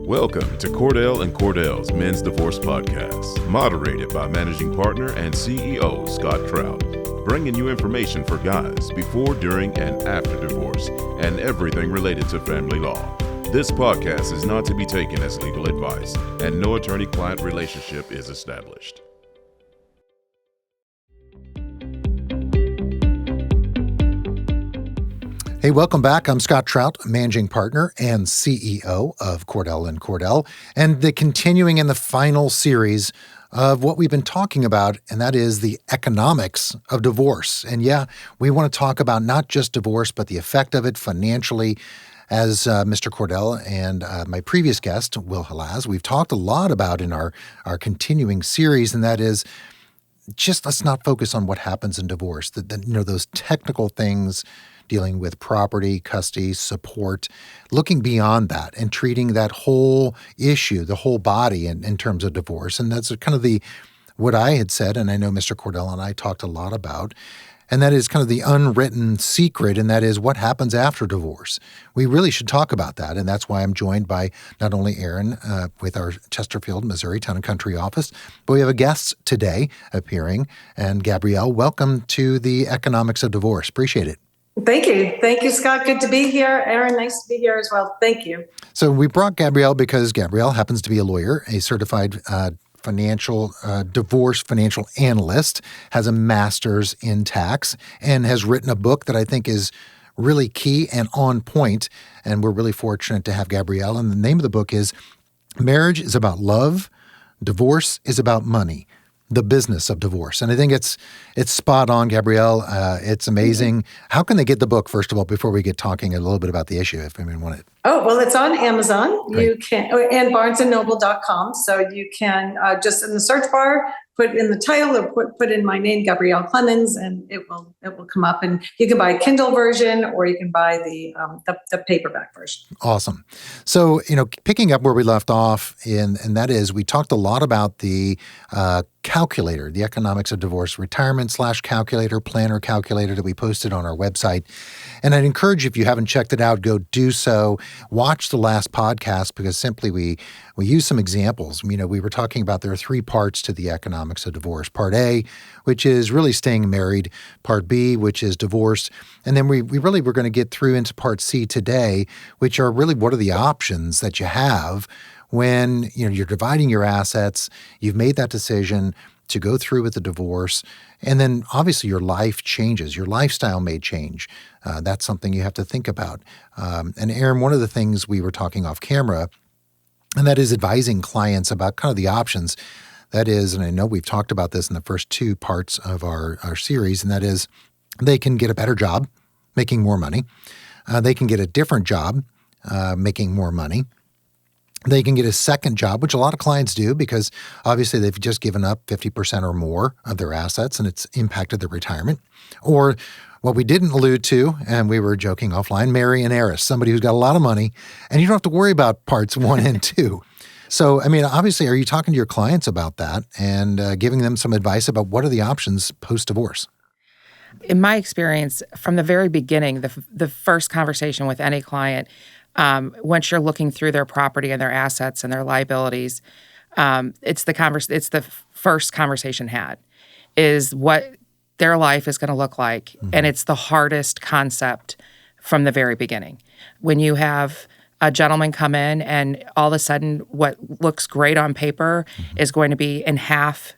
Welcome to Cordell and Cordell's Men's Divorce Podcast, moderated by Managing Partner and CEO Scott Trout, bringing you information for guys before, during, and after divorce, and everything related to family law. This podcast is not to be taken as legal advice, and no attorney-client relationship is established. Hey, welcome back. I'm Scott Trout, Managing Partner and CEO of Cordell & Cordell, and the continuing in the final series of what we've been talking about, and that is the economics of divorce. And yeah, we want to talk about not just divorce, but the effect of it financially. As Mr. Cordell and my previous guest, Will Halaz, we've talked a lot about in our continuing series, and that is just let's not focus on what happens in divorce, those technical things, dealing with property, custody, support, looking beyond that and treating that whole issue, the whole body in terms of divorce. And that's kind of what I had said, and I know Mr. Cordell and I talked a lot about, and that is kind of the unwritten secret, and that is what happens after divorce. We really should talk about that, and that's why I'm joined by not only Erin with our Chesterfield, Missouri Town and Country office, but we have a guest today appearing, and Gabrielle, welcome to the Economics of Divorce. Appreciate it. Thank you. Thank you, Scott. Good to be here. Erin, nice to be here as well. Thank you. So we brought Gabrielle because Gabrielle happens to be a lawyer, a certified divorce financial analyst, has a master's in tax, and has written a book that I think is really key and on point. And we're really fortunate to have Gabrielle. And the name of the book is Marriage is About Love, Divorce is About Money. The Business of Divorce. And I think it's spot on, Gabrielle. It's amazing. How can they get the book, first of all, before we get talking a little bit about the issue, if anyone wanted? Oh, well, it's on Amazon. Great. You can, and barnesandnoble.com. So you can just in the search bar, put in the title or put in my name, Gabrielle Clemens, and it will come up. And you can buy a Kindle version or you can buy the paperback version. Awesome. So, picking up where we left off, and that is we talked a lot about the calculator, the economics of divorce, retirement/calculator, planner calculator that we posted on our website. And I'd encourage you, if you haven't checked it out, go do so. Watch the last podcast because simply we use some examples. We were talking about there are three parts to the economics of divorce. Part A, which is really staying married. Part B, which is divorce. And then we really were going to get through into Part C today, which are really what are the options that you have when you're dividing your assets, you've made that decision to go through with the divorce, and then obviously your life changes. Your lifestyle may change. That's something you have to think about. And Erin, one of the things we were talking off camera, and that is advising clients about kind of the options. That is, and I know we've talked about this in the first two parts of our series, and that is they can get a better job, making more money. They can get a different job, making more money. They can get a second job, which a lot of clients do because obviously they've just given up 50% or more of their assets and it's impacted their retirement. Or what we didn't allude to, and we were joking offline, marry an heiress, somebody who's got a lot of money, and you don't have to worry about parts 1 and 2. So, obviously, are you talking to your clients about that and giving them some advice about what are the options post-divorce? In my experience, from the very beginning, the first conversation with any client, once you're looking through their property and their assets and their liabilities, it's the first conversation had, is what their life is going to look like. Mm-hmm. And it's the hardest concept from the very beginning. When you have a gentleman come in and all of a sudden what looks great on paper mm-hmm. is going to be in half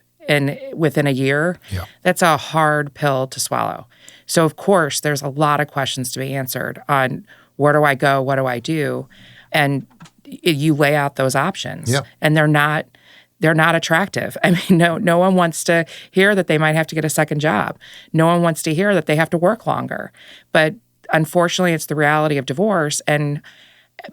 within a year, yeah. That's a hard pill to swallow. So, of course, there's a lot of questions to be answered on where do I go? What do I do? And you lay out those options, yeah. And they're not attractive. No one wants to hear that they might have to get a second job. No one wants to hear that they have to work longer. But unfortunately, it's the reality of divorce. And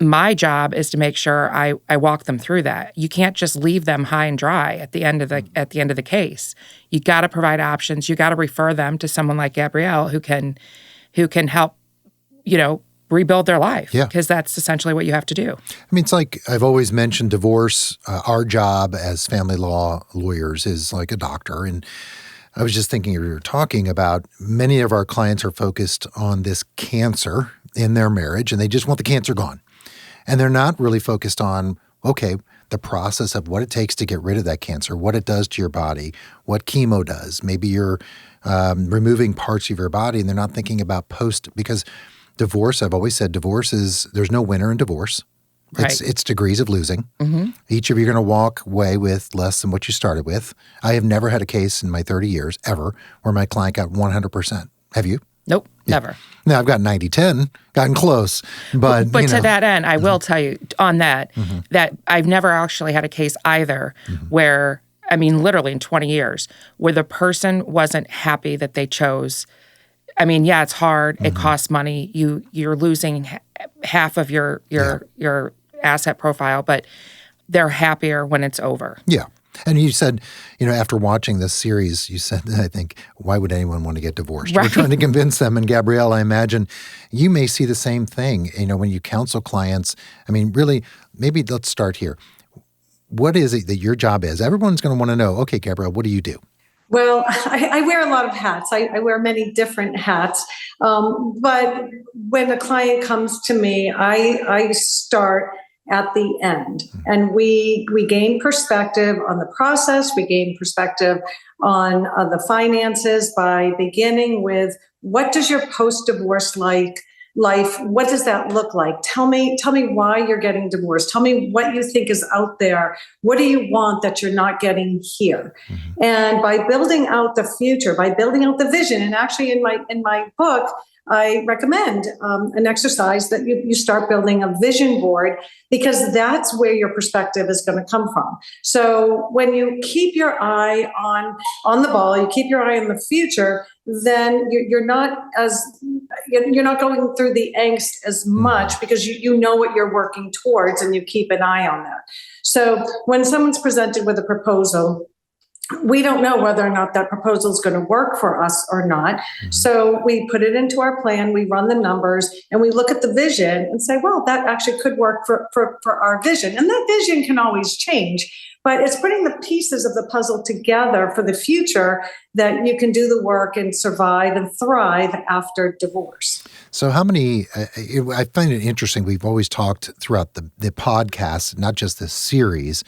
my job is to make sure I walk them through that. You can't just leave them high and dry at the end of the case. You got to provide options. You got to refer them to someone like Gabrielle who can help, rebuild their life, because that's essentially what you have to do. It's like I've always mentioned divorce. Our job as family law lawyers is like a doctor. And I was just thinking, we were talking about many of our clients are focused on this cancer in their marriage, and they just want the cancer gone. And they're not really focused on, okay, the process of what it takes to get rid of that cancer, what it does to your body, what chemo does. Maybe you're removing parts of your body and they're not thinking about because divorce, I've always said there's no winner in divorce. Right. It's degrees of losing. Mm-hmm. Each of you are going to walk away with less than what you started with. I have never had a case in my 30 years ever where my client got 100%. Have you? Nope, never. Now, I've got 90-10, gotten close. But to that end, I will tell you on that, that I've never actually had a case either where, I mean, literally in 20 years, where the person wasn't happy that they chose. I mean, yeah, it's hard. It costs money. You're losing half of your asset profile, but they're happier when it's over. Yeah. And you said, after watching this series, you said, I think, why would anyone want to get divorced? Right. We're trying to convince them. And Gabrielle, I imagine you may see the same thing, when you counsel clients. I mean, really, maybe let's start here. What is it that your job is? Everyone's going to want to know, okay, Gabrielle, what do you do? Well, I wear a lot of hats. I wear many different hats. But when a client comes to me, I start at the end. And we gain perspective on the process. We gain perspective on the finances by beginning with, what does your post-divorce life, what does that look like? Tell me why you're getting divorced. Tell me what you think is out there. What do you want that you're not getting here? And by building out the future, by building out the vision, and actually in my book, I recommend an exercise that you start building a vision board, because that's where your perspective is going to come from. So when you keep your eye on the ball, you keep your eye on the future, then you're not going through the angst as much, because you know what you're working towards and you keep an eye on that. So when someone's presented with a proposal, we don't know whether or not that proposal is going to work for us or not. So we put it into our plan, we run the numbers, and we look at the vision and say, well, that actually could work for our vision. And that vision can always change, but it's putting the pieces of the puzzle together for the future that you can do the work and survive and thrive after divorce. So I find it interesting. We've always talked throughout the podcast, not just this series,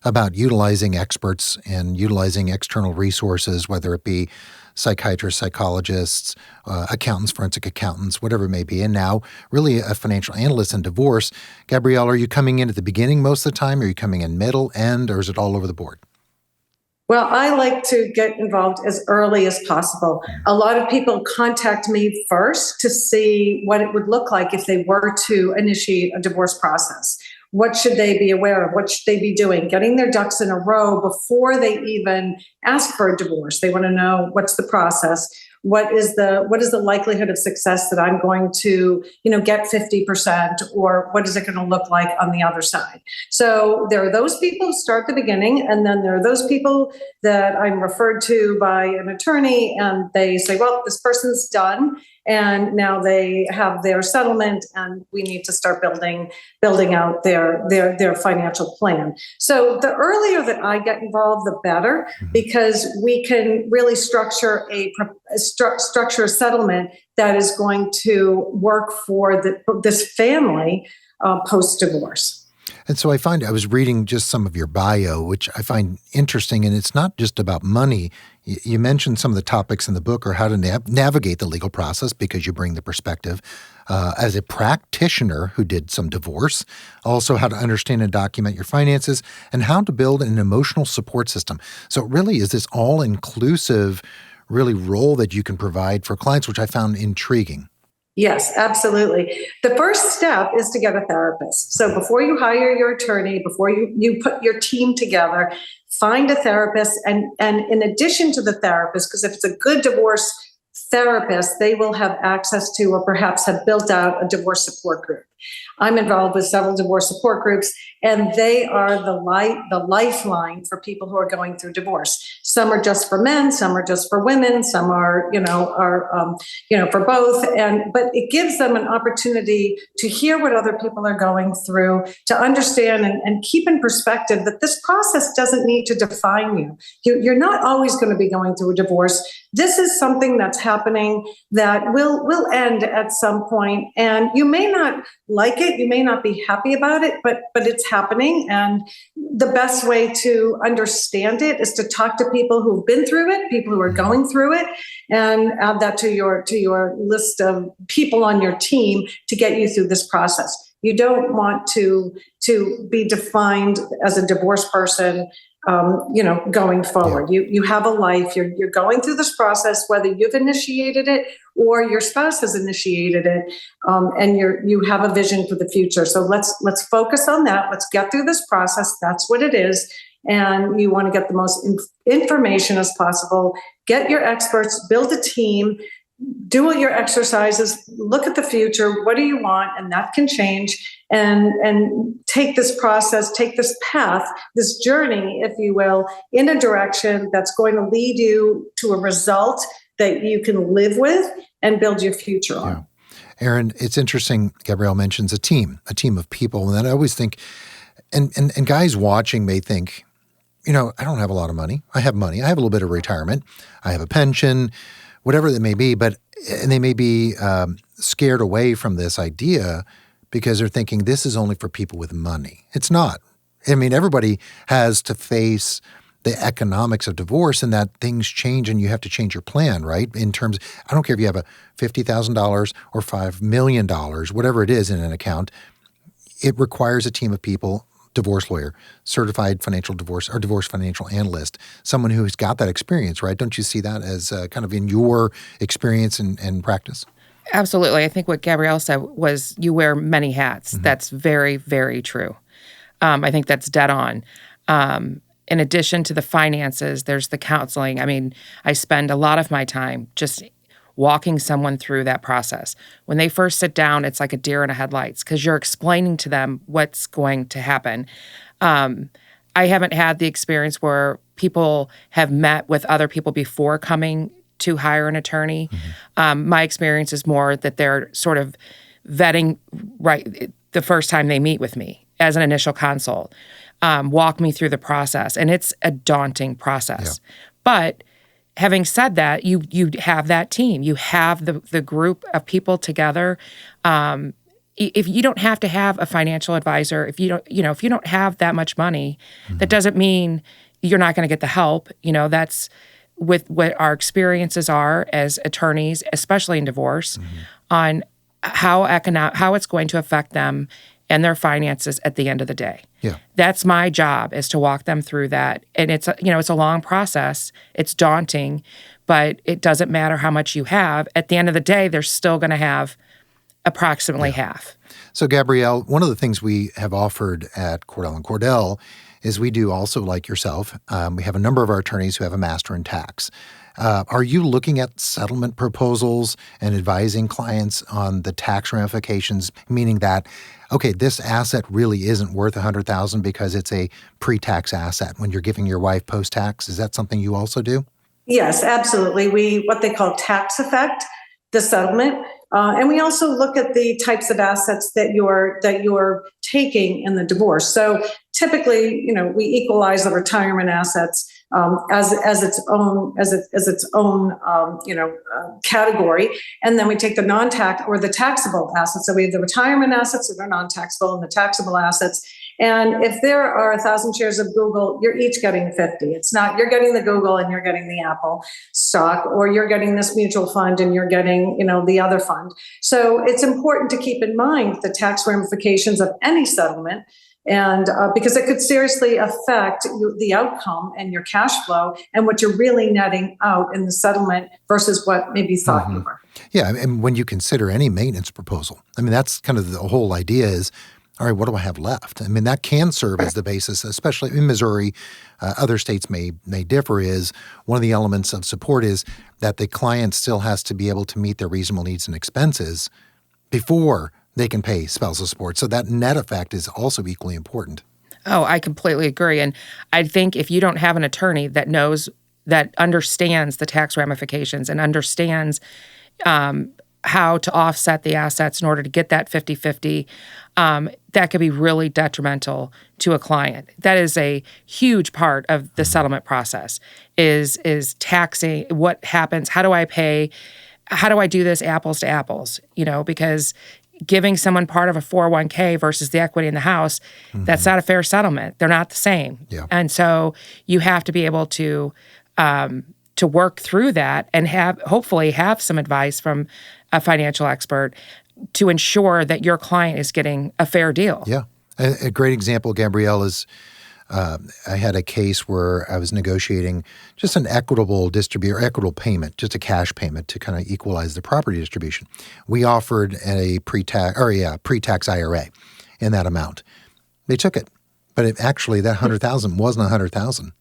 about utilizing experts and utilizing external resources, whether it be psychiatrists, psychologists, accountants, forensic accountants, whatever it may be, and now really a financial analyst in divorce. Gabrielle, are you coming in at the beginning most of the time? Are you coming in middle, end, or is it all over the board? Well, I like to get involved as early as possible. A lot of people contact me first to see what it would look like if they were to initiate a divorce process. What should they be aware of? What should they be doing? Getting their ducks in a row before they even ask for a divorce. They want to know, what's the process? What is the likelihood of success that I'm going to, get 50%, or what is it going to look like on the other side? So there are those people who start at the beginning, and then there are those people that I'm referred to by an attorney, and they say, well, this person's done, and now they have their settlement, and we need to start building out their financial plan. So the earlier that I get involved, the better, because we can really structure a settlement that is going to work for this family post-divorce. And so I was reading just some of your bio, which I find interesting, and it's not just about money. You mentioned some of the topics in the book are how to navigate the legal process, because you bring the perspective as a practitioner who did some divorce, also how to understand and document your finances, and how to build an emotional support system. So it really is this all-inclusive role that you can provide for clients, which I found intriguing. Yes, absolutely. The first step is to get a therapist. So before you hire your attorney, before you put your team together, find a therapist. And in addition to the therapist, because if it's a good divorce therapist, they will have access to, or perhaps have built out, a divorce support group. I'm involved with several divorce support groups, and they are the lifeline for people who are going through divorce. Some are just for men, some are just for women, some are for both. But it gives them an opportunity to hear what other people are going through, to understand and keep in perspective that this process doesn't need to define you. You're not always going to be going through a divorce. This is something that's happening that will end at some point, and you may not like it. You may not be happy about it, but it's happening. And the best way to understand it is to talk to people who've been through it, people who are going through it, and add that to your list of people on your team to get you through this process. You don't want to be defined as a divorced person, going forward. You have a life. You're going through this process, whether you've initiated it or your spouse has initiated it, and you have a vision for the future. So let's focus on that. Let's get through this process. That's what it is. And you want to get the most information as possible. Get your experts. Build a team. Do all your exercises, look at the future, what do you want? And that can change, and take this process, take this path, this journey, if you will, in a direction that's going to lead you to a result that you can live with and build your future on. Yeah. Erin, it's interesting, Gabrielle mentions a team of people. And I always think, and guys watching may think, I don't have a lot of money. I have money. I have a little bit of retirement. I have a pension, whatever that may be, and they may be scared away from this idea because they're thinking this is only for people with money. It's not. I mean, everybody has to face the economics of divorce, and that things change and you have to change your plan, right? In terms, I don't care if you have a $50,000 or $5 million, whatever it is in an account, it requires a team of people. Divorce lawyer, certified financial divorce or divorce financial analyst, someone who's got that experience, right? Don't you see that as kind of in your experience and practice? Absolutely. I think what Gabrielle said was you wear many hats. Mm-hmm. That's very, very true. I think that's dead on. In addition to the finances, there's the counseling. I mean, I spend a lot of my time just walking someone through that process. When they first sit down, it's like a deer in the headlights because you're explaining to them what's going to happen. I haven't had the experience where people have met with other people before coming to hire an attorney. Mm-hmm. My experience is more that they're sort of vetting right the first time they meet with me as an initial consult, walk me through the process. And it's a daunting process. Yeah. But having said that, you have that team. You have the group of people together. If you don't have to have a financial advisor, if you don't have that much money, mm-hmm. that doesn't mean you're not going to get the help. That's with what our experiences are as attorneys, especially in divorce, mm-hmm. on how it's going to affect them and their finances at the end of the day. Yeah. That's my job, is to walk them through that. And it's a long process. It's daunting, but it doesn't matter how much you have. At the end of the day, they're still going to have approximately half. So Gabrielle, one of the things we have offered at Cordell Cordell is we do also, like yourself, we have a number of our attorneys who have a master in tax. Are you looking at settlement proposals and advising clients on the tax ramifications, meaning that, okay, this asset really isn't worth $100,000 because it's a pre-tax asset when you're giving your wife post-tax? Is that something you also do? Yes, absolutely. What they call tax effect, the settlement. And we also look at the types of assets that you're taking in the divorce. So typically, we equalize the retirement assets as its own category, and then we take the non-tax or the taxable assets. So we have the retirement assets that are non-taxable and the taxable assets. And if there are 1,000 shares of Google, you're each getting 50. It's not you're getting the Google and you're getting the Apple stock, or you're getting this mutual fund and you're getting, the other fund. So it's important to keep in mind the tax ramifications of any settlement, and because it could seriously affect the outcome and your cash flow and what you're really netting out in the settlement versus what maybe you thought you were. Yeah, and when you consider any maintenance proposal, I mean, that's kind of the whole idea is, all right, what do I have left? I mean, that can serve as the basis, especially in Missouri. Other states may differ. Is one of the elements of support is that the client still has to be able to meet their reasonable needs and expenses before they can pay spousal support. So that net effect is also equally important. Oh, I completely agree. And I think if you don't have an attorney that understands the tax ramifications and understands how to offset the assets in order to get that 50-50, that could be really detrimental to a client. That is a huge part of the settlement process, is taxing. What happens? How do I pay? How do I do this apples to apples? Because giving someone part of a 401k versus the equity in the house, that's not a fair settlement. They're not the same. Yeah. And so you have to be able to work through that and hopefully have some advice from a financial expert to ensure that your client is getting a fair deal. Yeah. A great example, Gabrielle, is I had a case where I was negotiating just an equitable payment, just a cash payment to kind of equalize the property distribution. We offered a pre-tax IRA in that amount. They took it, but that $100,000 wasn't $100,000.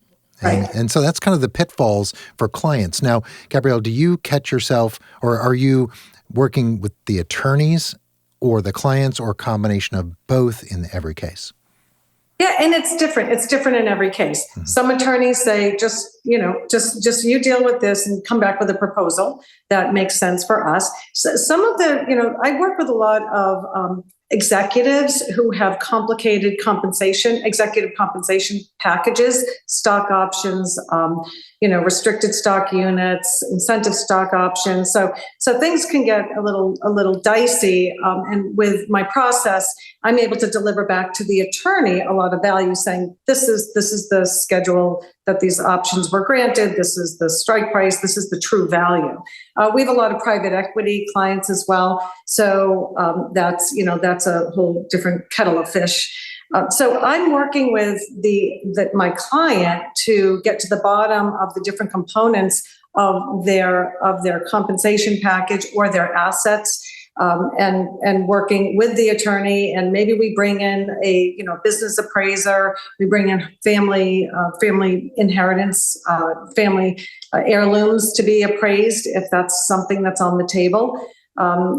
And so that's kind of the pitfalls for clients. Now, Gabrielle, do you catch yourself, or are you working with the attorneys or the clients, or a combination of both in every case? Yeah, and it's different. It's different in every case. Some attorneys say, just you deal with this and come back with a proposal that makes sense for us. So some of the, I work with a lot of executives who have complicated executive compensation packages, stock options, restricted stock units, incentive stock options. So things can get a little dicey. And with my process, I'm able to deliver back to the attorney a lot of value, saying this is the schedule that these options were granted. This is the strike price. This is the true value. We have a lot of private equity clients as well. So that's a whole different kettle of fish. So I'm working with my client to get to the bottom of the different components of their compensation package or their assets, and working with the attorney. And maybe we bring in a business appraiser. We bring in family inheritance, family heirlooms to be appraised if that's something that's on the table.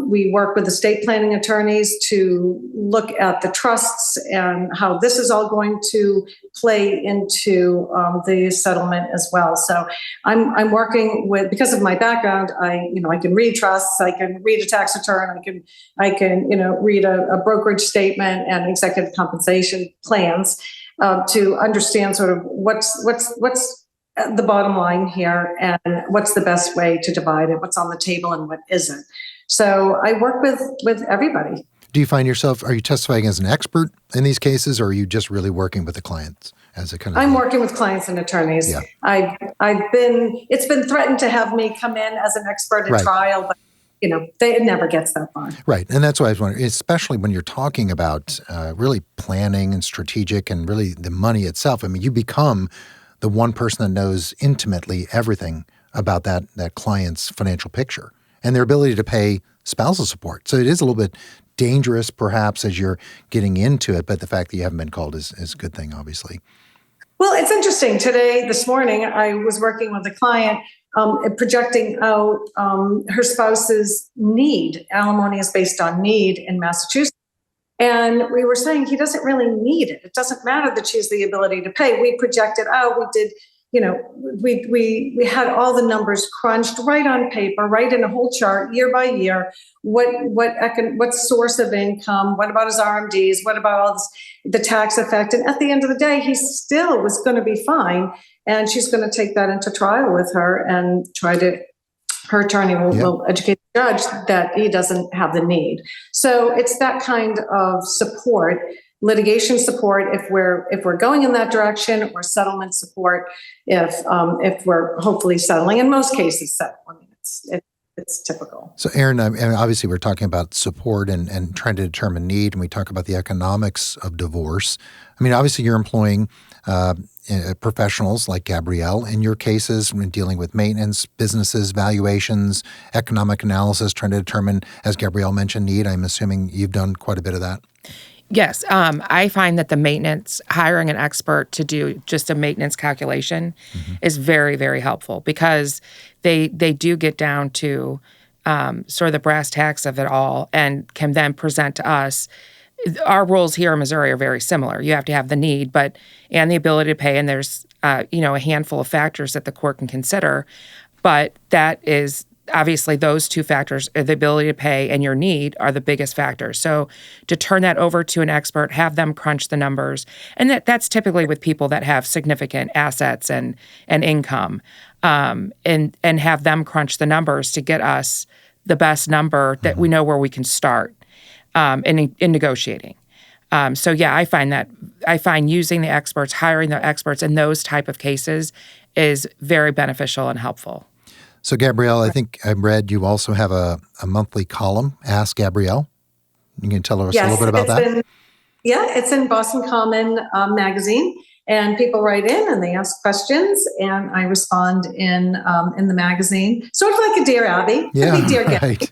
We work with estate planning attorneys to look at the trusts and how this is all going to play into the settlement as well. So I'm working with, because of my background, I can read trusts, I can read a tax return, I can read a brokerage statement and executive compensation plans to understand sort of what's the bottom line here and what's the best way to divide it, what's on the table and what isn't. So I work with everybody. Do you find yourself, are you testifying as an expert in these cases, or are you just really working with the clients as a kind of? I'm working with clients and attorneys. Yeah. It's been threatened to have me come in as an expert in trial, but it never gets that far. Right. And that's why I was wondering, especially when you're talking about really planning and strategic and really the money itself. I mean, you become the one person that knows intimately everything about that client's financial picture and their ability to pay spousal support. So it is a little bit dangerous, perhaps, as you're getting into it, but the fact that you haven't been called is a good thing, obviously. Well, it's interesting. This morning, I was working with a client projecting out her spouse's need. Alimony is based on need in Massachusetts. And we were saying he doesn't really need it. It doesn't matter that she has the ability to pay. We projected out, we did, we had all the numbers crunched right on paper, right in a whole chart, year by year. What source of income? What about his RMDs? What about all this, the tax effect? And at the end of the day, he still was going to be fine. And she's going to take that into trial with her and her attorney will educate the judge that he doesn't have the need. So it's that kind of support, litigation support, if we're going in that direction, or settlement support if we're hopefully settling. In most cases, settling. It's typical. So, Erin, obviously we're talking about support and trying to determine need, and we talk about the economics of divorce. I mean, obviously you're employing professionals like Gabrielle in your cases when dealing with maintenance, businesses, valuations, economic analysis, trying to determine, as Gabrielle mentioned, need. I'm assuming you've done quite a bit of that. Yes. I find that the maintenance, hiring an expert to do just a maintenance calculation is very, very helpful, because they do get down to sort of the brass tacks of it all and can then present to us. Our rules here in Missouri are very similar. You have to have the need, and the ability to pay, and there's a handful of factors that the court can consider. But that is obviously those two factors, the ability to pay and your need, are the biggest factors. So to turn that over to an expert, have them crunch the numbers, and that's typically with people that have significant assets and income, and have them crunch the numbers to get us the best number that we know where we can start. in negotiating. So yeah, I find using the experts, hiring the experts in those type of cases is very beneficial and helpful. So Gabrielle, I think I read you also have a monthly column, Ask Gabrielle. You can tell us a little bit about that? It's in Boston Common magazine, and people write in and they ask questions, and I respond in the magazine, sort of like a Dear Abby. Yeah, could be Dear right. Gabby.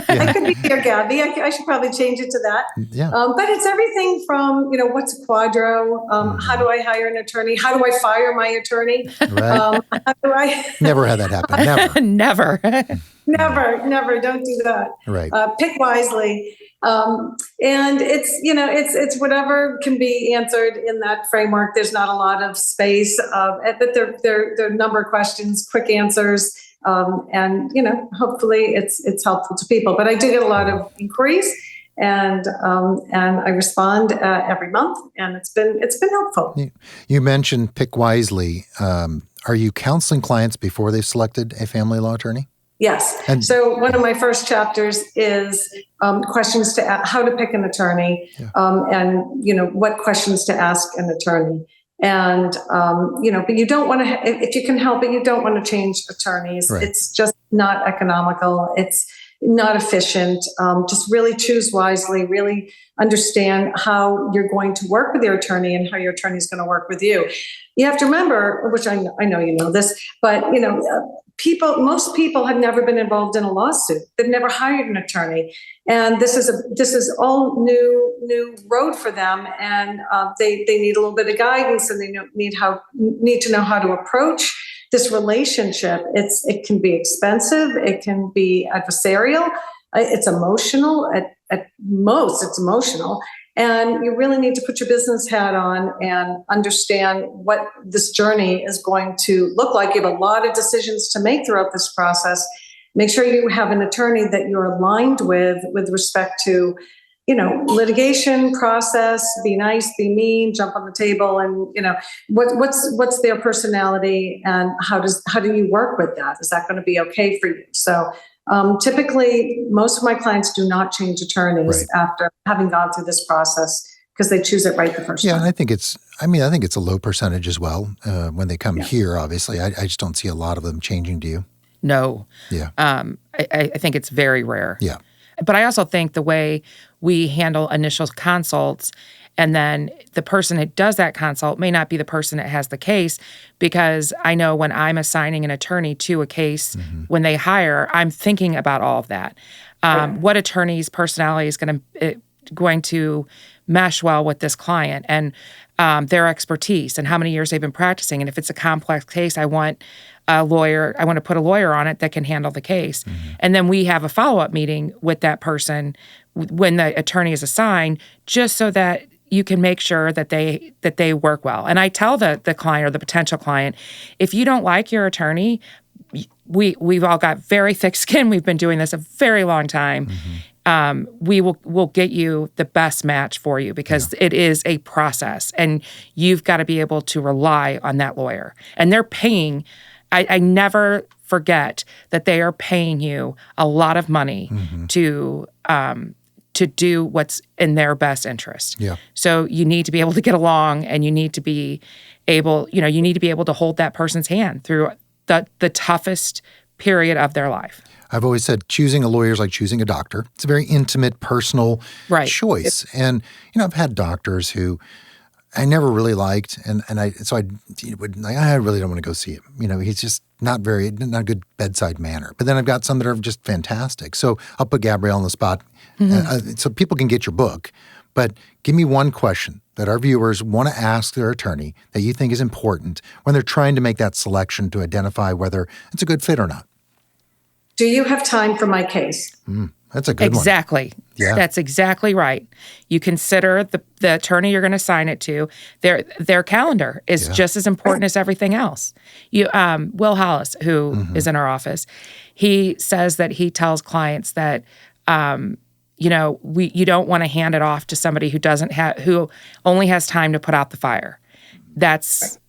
I could be Dear Gabby. I should probably change it to that. Yeah. But it's everything from, what's a quadro? How do I hire an attorney? How do I fire my attorney? Right. How do I? Never had that happen. Never. Never. Don't do that. Right. Pick wisely. And it's whatever can be answered in that framework. There's not a lot of space, but there are a number of questions, quick answers, and hopefully it's helpful to people. But I do get a lot of inquiries, and I respond every month, and it's been helpful. You mentioned pick wisely. Are you counseling clients before they've selected a family law attorney? Yes. And so one of my first chapters is questions to how to pick an attorney, and what questions to ask an attorney, and but you don't want to, if you can help it, you don't want to change attorneys. Right. It's just not economical. It's not efficient. Just really choose wisely. Really understand how you're going to work with your attorney and how your attorney is going to work with you. You have to remember, which I know you know this, but most people have never been involved in a lawsuit. They've never hired an attorney, and this is all new road for them. And they need a little bit of guidance, and they need to know how to approach this relationship. It can be expensive. It can be adversarial. It's emotional. At most, it's emotional. And you really need to put your business hat on and understand what this journey is going to look like. You have a lot of decisions to make throughout this process. Make sure you have an attorney that you're aligned with respect to, litigation process. Be nice, be mean, jump on the table, and what's their personality, and how do you work with that? Is that going to be okay for you? So. Typically, most of my clients do not change attorneys after having gone through this process, because they choose it right the first time. Yeah, and I think it's a low percentage as well when they come here. Obviously, I just don't see a lot of them changing. Do you? No. Yeah. I think it's very rare. Yeah. But I also think the way we handle initial consults, and then the person that does that consult may not be the person that has the case, because I know when I'm assigning an attorney to a case, when they hire, I'm thinking about all of that. What attorney's personality is going to mesh well with this client, and their expertise, and how many years they've been practicing. And if it's a complex case, I want a lawyer. I want to put a lawyer on it that can handle the case. And then we have a follow-up meeting with that person when the attorney is assigned, just so that you can make sure that they work well. And I tell the client or the potential client, if you don't like your attorney, we've all got very thick skin. We've been doing this a very long time. We'll get you the best match for you, because it is a process, and you've got to be able to rely on that lawyer. And they're paying. I never forget that they are paying you a lot of money to do what's in their best interest. Yeah. So you need to be able to get along, and you need to be able to hold that person's hand through the toughest period of their life. I've always said choosing a lawyer is like choosing a doctor. It's a very intimate, personal choice. And, I've had doctors who I never really liked, and I really don't want to go see him. He's just not a good bedside manner. But then I've got some that are just fantastic. So I'll put Gabrielle on the spot so people can get your book. But give me one question that our viewers want to ask their attorney that you think is important when they're trying to make that selection to identify whether it's a good fit or not. Do you have time for my case? That's a good one. Exactly. Yeah. That's exactly right. You consider the attorney you're going to assign it to. Their calendar is just as important as everything else. Will Hollis, who is in our office, he says that he tells clients that you don't want to hand it off to somebody who only has time to put out the fire. That's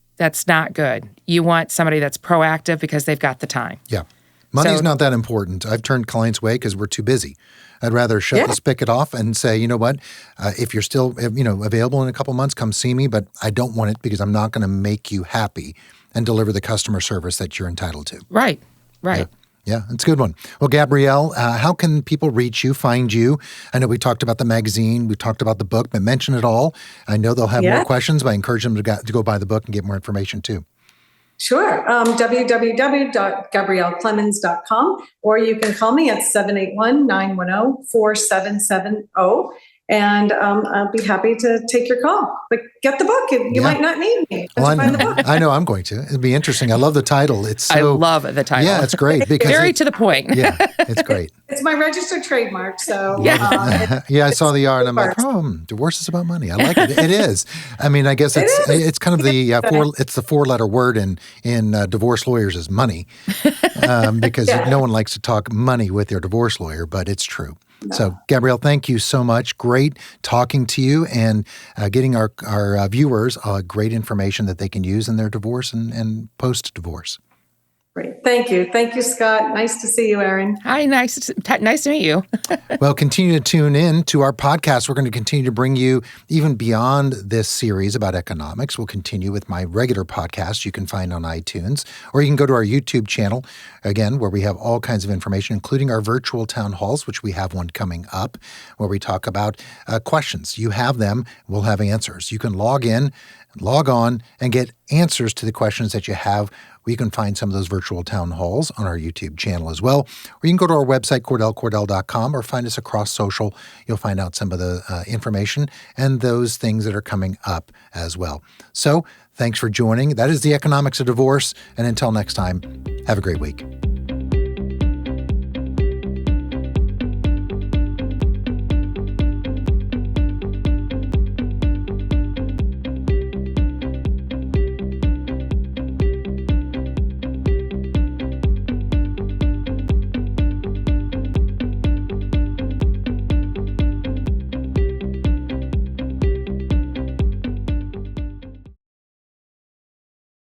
not good. You want somebody that's proactive because they've got the time. Yeah. Money's So- not that important. I've turned clients away because we're too busy. I'd rather shut the spigot off and say, you know what, if you're still available in a couple months, come see me, but I don't want it because I'm not going to make you happy and deliver the customer service that you're entitled to. Right. Yeah, it's a good one. Well, Gabrielle, how can people reach you, find you? I know we talked about the magazine, we talked about the book, but mention it all. I know they'll have more questions, but I encourage them to go buy the book and get more information too. Sure. www.gabrielleclemens.com, or you can call me at 781-910-4770. And I'll be happy to take your call. But get the book. You might not need me. Find the book. I know I'm going to. It'll be interesting. I love the title. I love the title. Yeah, it's great. Because Very to the point. Yeah, it's great. It's my registered trademark. So I saw the art and I'm like, divorce is about money. I like it. It is. I mean, I guess it's kind of the it's the 4-letter word in divorce lawyers is money, because no one likes to talk money with their divorce lawyer, but it's true. No. So, Gabrielle, thank you so much. Great talking to you and getting our viewers great information that they can use in their divorce and post-divorce. Great. Thank you. Thank you, Scott. Nice to see you, Erin. Hi, nice to meet you. Well, continue to tune in to our podcast. We're going to continue to bring you even beyond this series about economics. We'll continue with my regular podcast you can find on iTunes, or you can go to our YouTube channel, again, where we have all kinds of information, including our virtual town halls, which we have one coming up, where we talk about questions. You have them, we'll have answers. You can log on, and get answers to the questions that you have. You can find some of those virtual town halls on our YouTube channel as well. Or you can go to our website, CordellCordell.com, or find us across social. You'll find out some of the information and those things that are coming up as well. So thanks for joining. That is the economics of divorce. And until next time, have a great week.